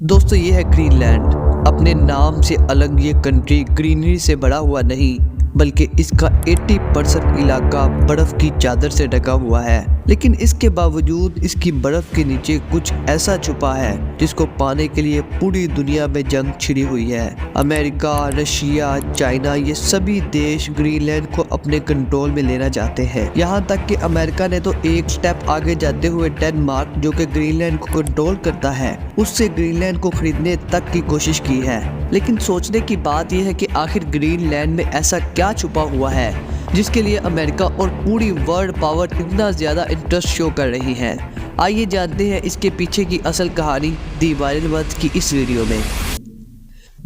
दोस्तों ये है ग्रीनलैंड। अपने नाम से अलग ये कंट्री ग्रीनरी से बड़ा हुआ नहीं बल्कि इसका 80% इलाका बर्फ की चादर से ढका हुआ है। लेकिन इसके बावजूद इसकी बर्फ के नीचे कुछ ऐसा छुपा है जिसको पाने के लिए पूरी दुनिया में जंग छिड़ी हुई है। अमेरिका, रशिया, चाइना ये सभी देश ग्रीनलैंड को अपने कंट्रोल में लेना चाहते हैं। यहाँ तक कि अमेरिका ने तो एक स्टेप आगे जाते हुए डेनमार्क, जो कि ग्रीनलैंड को कंट्रोल करता है, उससे ग्रीनलैंड को खरीदने तक की कोशिश की है। लेकिन सोचने की बात यह है कि आखिर ग्रीनलैंड में ऐसा क्या छुपा हुआ है जिसके लिए अमेरिका और पूरी वर्ल्ड पावर इतना ज़्यादा इंटरेस्ट शो कर रही है। आइए जानते हैं इसके पीछे की असल कहानी दी वायरल वर्ल्ड की इस वीडियो में।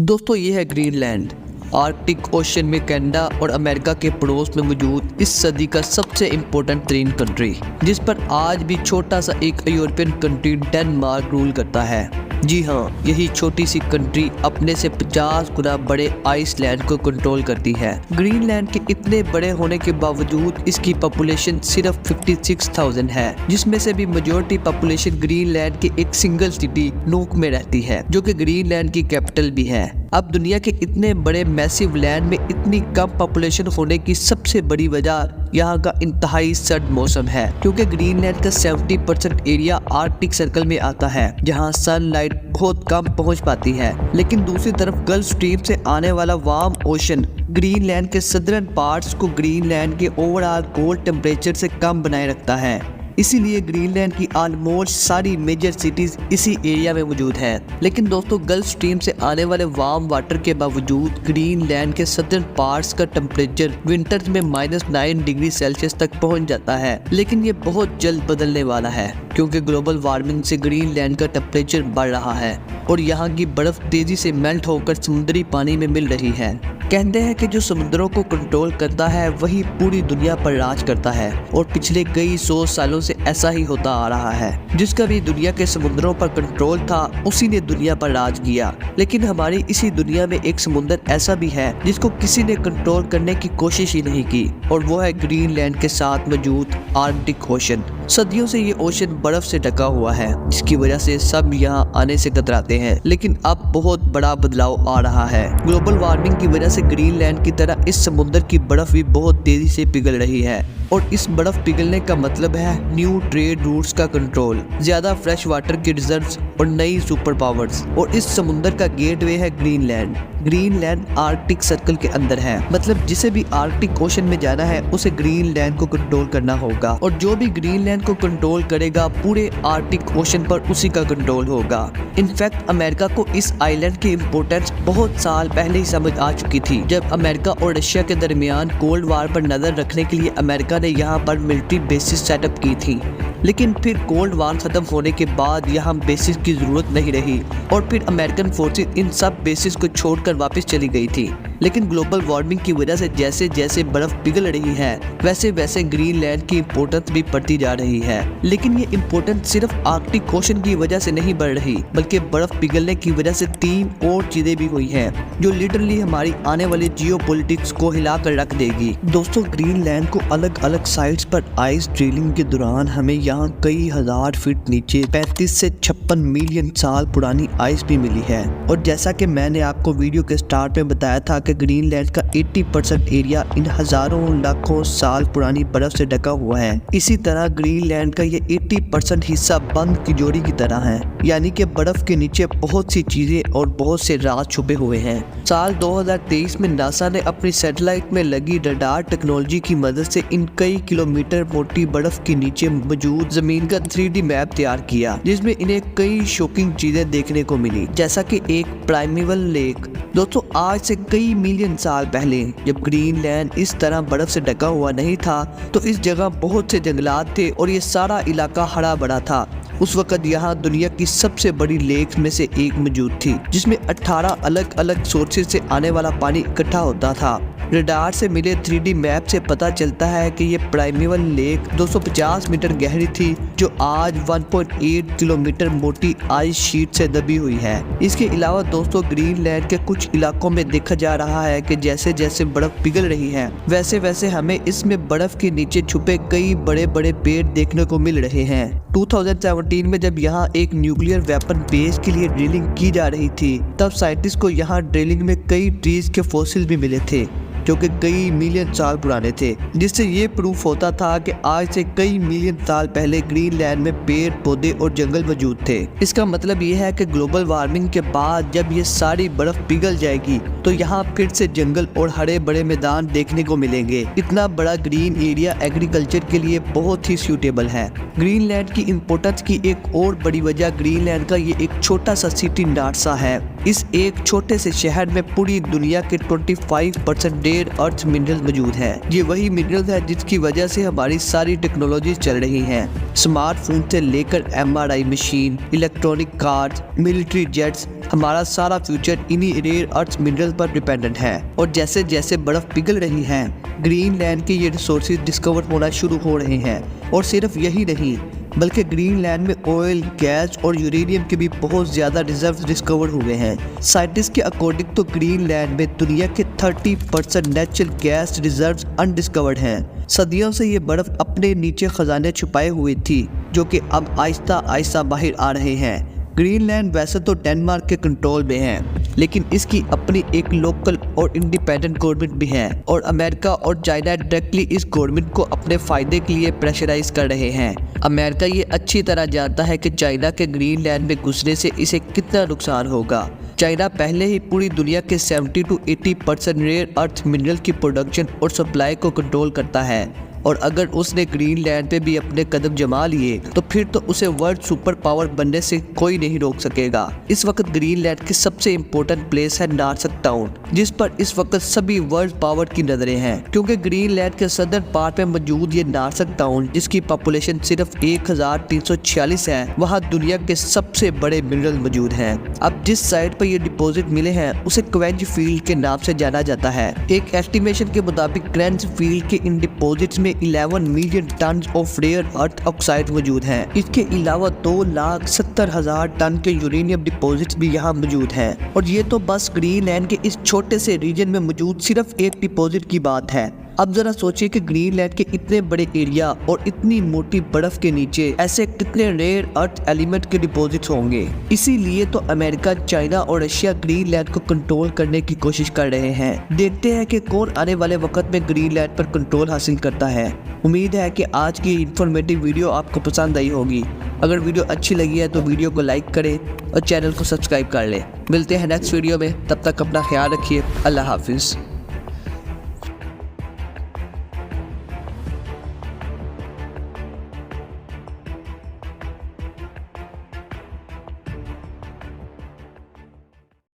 दोस्तों ये है ग्रीनलैंड, आर्कटिक ओशन में कनाडा और अमेरिका के पड़ोस में मौजूद इस सदी का सबसे इम्पोर्टेंट तरीन कंट्री, जिस पर आज भी छोटा सा एक यूरोपियन कंट्री डेनमार्क रूल करता है। जी हाँ, यही छोटी सी कंट्री अपने से 50 गुना बड़े आइसलैंड को कंट्रोल करती है। ग्रीनलैंड के इतने बड़े होने के बावजूद इसकी पॉपुलेशन सिर्फ 56,000 है, जिसमें से भी मेजॉरिटी पॉपुलेशन ग्रीनलैंड के एक सिंगल सिटी नूक में रहती है, जो कि ग्रीनलैंड की कैपिटल भी है। अब दुनिया के इतने बड़े मैसिव लैंड में इतनी कम पॉपुलेशन होने की सबसे बड़ी वजह यहाँ का इंतहाई सर्द मौसम है, क्योंकि ग्रीनलैंड का 70% एरिया आर्कटिक सर्कल में आता है, जहाँ सनलाइट बहुत कम पहुँच पाती है। लेकिन दूसरी तरफ गल्फ स्ट्रीम से आने वाला वार्म ओशन ग्रीनलैंड के सदर्न पार्ट्स को ग्रीनलैंड के ओवरऑल कोल्ड टेम्परेचर से कम बनाए रखता है। इसीलिए ग्रीनलैंड की ऑलमोस्ट सारी मेजर सिटीज इसी एरिया में मौजूद हैं। लेकिन दोस्तों गल्फ स्ट्रीम से आने वाले वार्म वाटर के बावजूद ग्रीनलैंड के सदर्न पार्ट्स का टेम्परेचर विंटर्स में -9 डिग्री सेल्सियस तक पहुंच जाता है। लेकिन ये बहुत जल्द बदलने वाला है, क्योंकि ग्लोबल वार्मिंग से ग्रीनलैंड का टेम्परेचर बढ़ रहा है और यहाँ की बर्फ तेजी से मेल्ट होकर समुद्री पानी में मिल रही है। कहते हैं कि जो समुद्रों को कंट्रोल करता है वही पूरी दुनिया पर राज करता है, और पिछले कई 100 सालों से ऐसा ही होता आ रहा है। जिसका भी दुनिया के समुद्रों पर कंट्रोल था उसी ने दुनिया पर राज किया। लेकिन हमारी इसी दुनिया में एक समुद्र ऐसा भी है जिसको किसी ने कंट्रोल करने की कोशिश ही नहीं की, और वो है ग्रीनलैंड के साथ मौजूद आर्कटिक ओशन। सदियों से ये ओशन बर्फ से ढका हुआ है, जिसकी वजह से सब यहाँ आने से कतराते हैं। लेकिन अब बहुत बड़ा बदलाव आ रहा है। ग्लोबल वार्मिंग की वजह से ग्रीनलैंड की तरह इस समुद्र की बर्फ भी बहुत तेजी से पिघल रही है, और इस बर्फ पिघलने का मतलब है न्यू ट्रेड रूट्स का कंट्रोल, ज्यादा फ्रेश वाटर के रिजर्व्स और नई सुपर पावर्स। और इस समुद्र का गेटवे है ग्रीनलैंड। ग्रीनलैंड आर्कटिक सर्कल के अंदर है, मतलब जिसे भी आर्कटिक ओशन में जाना है उसे ग्रीनलैंड को कंट्रोल करना होगा, और जो भी ग्रीनलैंड को कंट्रोल करेगा पूरे आर्कटिक ओशन पर उसी का कंट्रोल होगा। इनफैक्ट अमेरिका को इस आइलैंड की इम्पोर्टेंस बहुत साल पहले ही समझ आ चुकी थी, जब अमेरिका और रशिया के दरमियान कोल्ड वार पर नजर रखने के लिए अमेरिका ने यहाँ पर मिलिट्री बेसिस सेटअप की थी। लेकिन फिर कोल्ड वार खत्म होने के बाद यहाँ बेसिस की जरूरत नहीं रही, और फिर अमेरिकन फोर्सेस इन सब बेसिस को छोड़कर वापस चली गई थी। लेकिन ग्लोबल वार्मिंग की वजह से जैसे जैसे बर्फ पिघल रही है वैसे वैसे ग्रीनलैंड की इम्पोर्टेंस भी बढ़ती जा रही है। लेकिन ये इम्पोर्टेंस सिर्फ आर्कटिक ओशन की वजह से नहीं बढ़ रही, बल्कि बर्फ पिघलने की वजह से 3 और चीजें भी हुई हैं जो लिटरली हमारी आने वाली जियोपॉलिटिक्स को हिलाकर रख देगी। दोस्तों ग्रीनलैंड को अलग अलग साइट्स पर आइस ड्रिलिंग के दौरान हमें यहाँ कई हजार फीट नीचे 35 से 56 मिलियन साल पुरानी आइस भी मिली है। और जैसा कि मैंने आपको वीडियो के स्टार्ट में बताया था कि ग्रीनलैंड का 80% एरिया इन हजारों लाखों साल पुरानी बर्फ से ढका हुआ है। इसी तरह ग्रीनलैंड का ये 80% हिस्सा बंद तिजोरी की तरह है, यानी कि बर्फ के नीचे बहुत सी चीजें और बहुत से राज छुपे हुए हैं। साल 2023 में नासा ने अपनी सैटेलाइट में लगी रडार टेक्नोलॉजी की मदद से इन कई किलोमीटर मोटी बर्फ के नीचे मौजूद जमीन का 3D मैप तैयार किया, जिसमें इन्हें कई शॉकिंग चीजें देखने को मिली, जैसा कि एक प्राइमेवल लेक। दोस्तों आज से कई मिलियन साल पहले जब ग्रीनलैंड इस तरह बर्फ से ढका हुआ नहीं था तो इस जगह बहुत से जंगलात थे और ये सारा इलाका हरा भरा था। उस वक्त यहाँ दुनिया की सबसे बड़ी लेक में से एक मौजूद थी, जिसमें 18 अलग अलग सोर्सेज से आने वाला पानी इकट्ठा होता था। रडार से मिले 3D मैप से पता चलता है कि ये प्राइमेवल लेक 250 मीटर गहरी थी, जो आज 1.8 किलोमीटर मोटी आइस शीट से दबी हुई है। इसके अलावा दोस्तों ग्रीनलैंड के कुछ इलाकों में देखा जा रहा है कि जैसे जैसे बर्फ पिघल रही है वैसे वैसे हमें इसमें बर्फ के नीचे छुपे कई बड़े बड़े पेड़ देखने को मिल रहे हैं। 2017 में जब यहाँ एक न्यूक्लियर वेपन बेस के लिए ड्रिलिंग की जा रही थी, तब साइंटिस्ट को यहाँ ड्रिलिंग में कई ट्रीज के फॉसिल भी मिले थे जो कि कई मिलियन साल पुराने थे, जिससे ये प्रूफ होता था कि आज से कई मिलियन साल पहले ग्रीनलैंड में पेड़ पौधे और जंगल मौजूद थे। इसका मतलब ये है कि ग्लोबल वार्मिंग के बाद जब ये सारी बर्फ पिघल जाएगी तो यहाँ फिर से जंगल और हरे बड़े मैदान देखने को मिलेंगे। इतना बड़ा ग्रीन एरिया एग्रीकल्चर के लिए बहुत ही सूटेबल है। ग्रीनलैंड की इम्पोर्टेंस की एक और बड़ी वजह ग्रीनलैंड का ये एक छोटा सा सिटी नार्सा है। इस एक छोटे से शहर में पूरी दुनिया के 25% रेयर अर्थ मिनरल मौजूद है। ये वही मिनरल है जिसकी वजह से हमारी सारी टेक्नोलॉजी चल रही हैं। स्मार्टफोन से लेकर MRI machine, electronic cars, military jets, हमारा सारा फ्यूचर इन्हीं रेयर अर्थ मिनरल पर डिपेंडेंट है। और जैसे जैसे बर्फ पिघल रही है, ग्रीनलैंड के ये रिसोर्सेज डिस्कवर होना शुरू हो रहे हैं। और सिर्फ यही नहीं, बल्कि ग्रीनलैंड में ऑयल, गैस और यूरेनियम के भी बहुत ज़्यादा रिजर्व डिस्कवर हुए हैं। साइंटिस्ट के अकॉर्डिंग तो ग्रीनलैंड में दुनिया के 30% नेचुरल गैस रिजर्व्स अनडिस्कवर्ड हैं। सदियों से ये बर्फ़ अपने नीचे खजाने छुपाए हुए थी, जो कि अब आहिस्ता आहिस्ता बाहर आ रहे हैं। ग्रीनलैंड वैसे तो डेनमार्क के कंट्रोल में है, लेकिन इसकी अपनी एक लोकल और इंडिपेंडेंट गवर्नमेंट भी है, और अमेरिका और चाइना डायरेक्टली इस गवर्नमेंट को अपने फ़ायदे के लिए प्रेशराइज कर रहे हैं। अमेरिका ये अच्छी तरह जानता है कि चाइना के ग्रीनलैंड में घुसने से इसे कितना नुकसान होगा। चाइना पहले ही पूरी दुनिया के 70 to 80% रेयर अर्थ मिनरल की प्रोडक्शन और सप्लाई को कंट्रोल करता है, और अगर उसने ग्रीनलैंड पे भी अपने कदम जमा लिए तो फिर तो उसे वर्ल्ड सुपर पावर बनने से कोई नहीं रोक सकेगा। इस वक्त ग्रीनलैंड की सबसे इम्पोर्टेंट प्लेस है नार्सक टाउन, जिस पर इस वक्त सभी वर्ल्ड पावर की नजरें हैं, क्योंकि ग्रीनलैंड के सदर्न पार्ट में मौजूद ये नार्सक टाउन, जिसकी पॉपुलेशन सिर्फ 1346 है, वहाँ दुनिया के सबसे बड़े मिनरल मौजूद हैं। अब जिस साइट पर ये डिपॉजिट मिले हैं उसे क्वेंज फील्ड के नाम से जाना जाता है। एक एस्टिमेशन के मुताबिक क्वेंज फील्ड के इन डिपॉजिट्स में 11 million tonne of rare earth oxide मौजूद हैं। इसके अलावा 2,70,000 टन के यूरेनियम डिपॉजिट्स भी यहाँ मौजूद हैं। और ये तो बस ग्रीनलैंड के इस छोटे से रीजन में मौजूद सिर्फ एक डिपॉजिट की बात है। अब जरा सोचिए कि ग्रीनलैंड के इतने बड़े एरिया और इतनी मोटी बर्फ के नीचे ऐसे कितने रेयर अर्थ एलिमेंट के डिपॉजिट्स होंगे। इसीलिए तो अमेरिका, चाइना और रशिया ग्रीनलैंड को कंट्रोल करने की कोशिश कर रहे हैं। देखते हैं कि कौन आने वाले वक्त में ग्रीनलैंड पर कंट्रोल हासिल करता है। उम्मीद है कि आज की इंफॉर्मेटिव वीडियो आपको पसंद आई होगी। अगर वीडियो अच्छी लगी है तो वीडियो को लाइक करें और चैनल को सब्सक्राइब कर लें। मिलते हैं नेक्स्ट वीडियो में, तब तक अपना ख्याल रखिए। अल्लाह हाफिज़।